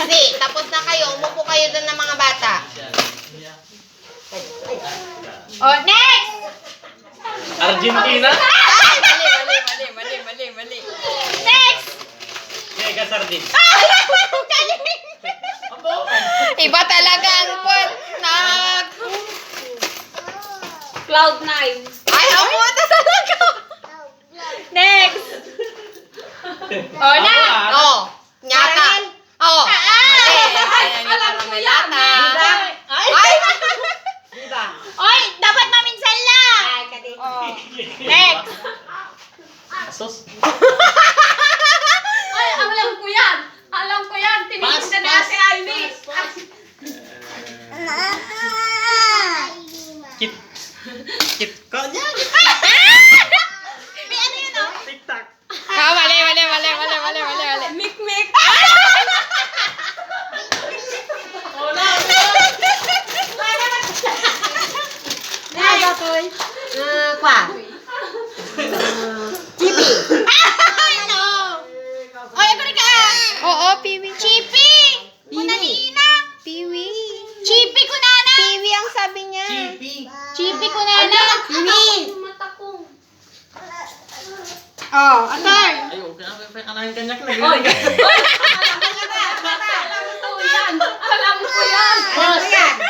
Easy. Tapos na kayo. Umupo kayo doon ng mga bata. Oh, next! Argentina? Mali. Next! Mega sardin. Iba talaga ang Cloud9. Ay, amuta talaga. Next! Oh, na! Oh, nyata. Oh, mali. Alam ko yan. Ay! Diba? Oy, dapat maminsan lang. Ay, kadi. Oh. Next! Asos. Ay, alam ko yan. Alam ko yan. Tinitinda na si Ivy. Kit. Kit. Kanya. May ano yun, oh? Tic-tac. Ah, mali. Mik-mik. Kwa. Chippy. No. Oy, abri ka. Oo, Piwi. Chippy. Kunanina. Piwi. Chippy kunana. Piwi ang sabi niya. Chippy kunana. Piwi. Mata ko. Oh, atar. Ay, okay. Kanahin kanyak na. Oy. Alam ko yan.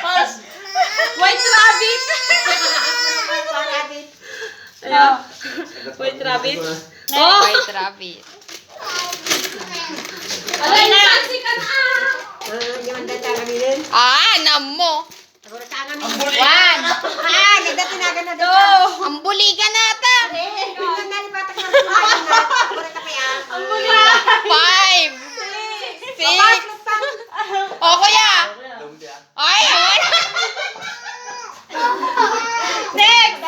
Pas. White rabbit. Ayan. White rabbit. Oh, White Rabbit. Alay na. Sikat Namo. Ambuli. One. Two. Ambuli ka na ata. Five. Six. Oh, kuya. Ay, awan. Next.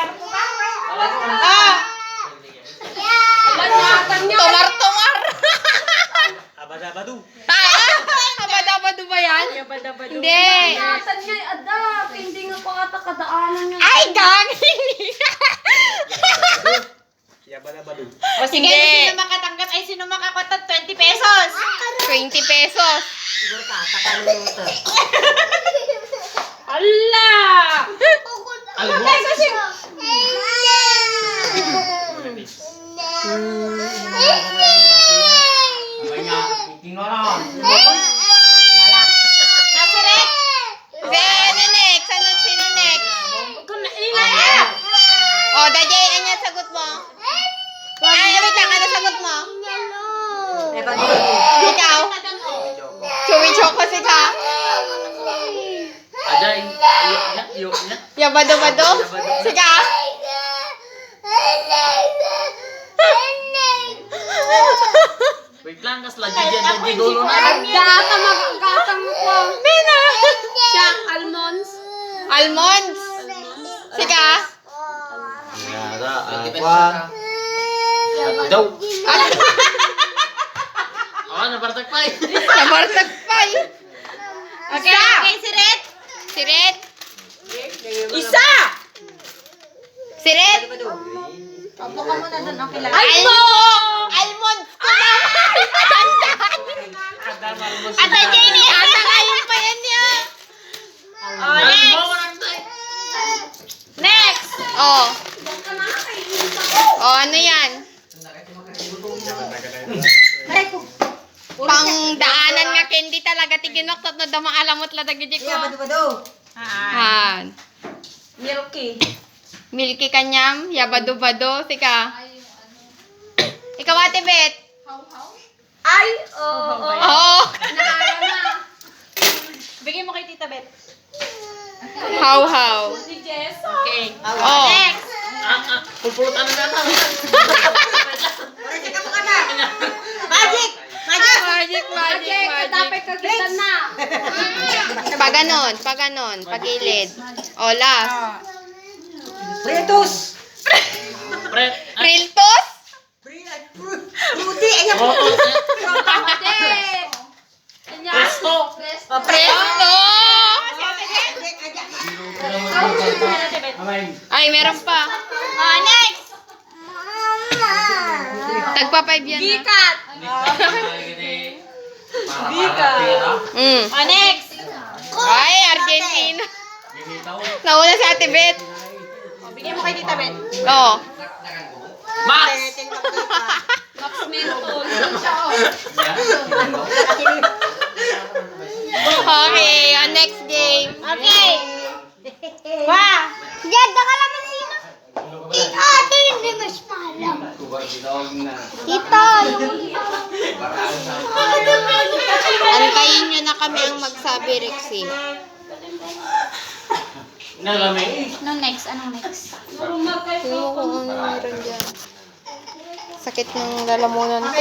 Tumar-tumar. Abadabadu. Abad-abado ba yan? Hindi. Ingatan niya, adak. Hindi nga pa ata kadaanan niya. Ay, gagi. Abadabadu. O sige, sino makatanggap? Ay, sino makakotot? 20 pesos. 20 pesos. Allah! Albos. Abay nga. Tingnan. Nasiret? Sino next? Sino next? Oh, Dajay, ano sagot mo? Ay, wait lang, ano sagot mo? Ikaw? Chewy Choco si ka? Ajay. Yo. Yabado-bado? Si ka? Wait lang, kas lagi dyan. Lagi dulo na. Gata mo ko. Bina! Siya, almonds. Almonds? Si ka? Yara. Aqua. Daw. Oh, nabartag pa eh. Nabartag pa eh. Okay, si Red? Si Red? Isa! Si Red? Opo ka muna doon, okay lang. Almonds! Almonds ko naman! Ata Jenny, ata kayo pa yan niya. Oh, next! Oh. Oh, ano yan? Pang daanan nga candy talaga tiginoktot no dama alamot la dagiti ko. Han. Milky. Milky kanyam, yabado-bado, sika. Ikaw ate Bet. Ay, oo. Oh, Naalam na. bigay mo kay Tita Bet. How. Si Jess. Okay. Oh. Next. Pupulutan na natin. Magic. Dapat kagita na. Paganon, pagilid. O, last. Pretos! Priltos? Fruity! Ayan po! Presto. Presto! Ay, meron pa. Next! Tagpa 5 yan. Gikat. Next! Ay, Argentina. Nauna si Ate Bet. Bigyan mo kay Tita Bet. Oo. Max! Max Milton. Okay, next game. Okay. Wow! Diyan, nakalaman sino? Ate, hindi mas malam. Tita, Antayin nyo na kami ang magsabi, Rexy. Nalamig. No, next. Anong next? Tingnan ko kung ano meron dyan. Sakit ng lalamunan ko.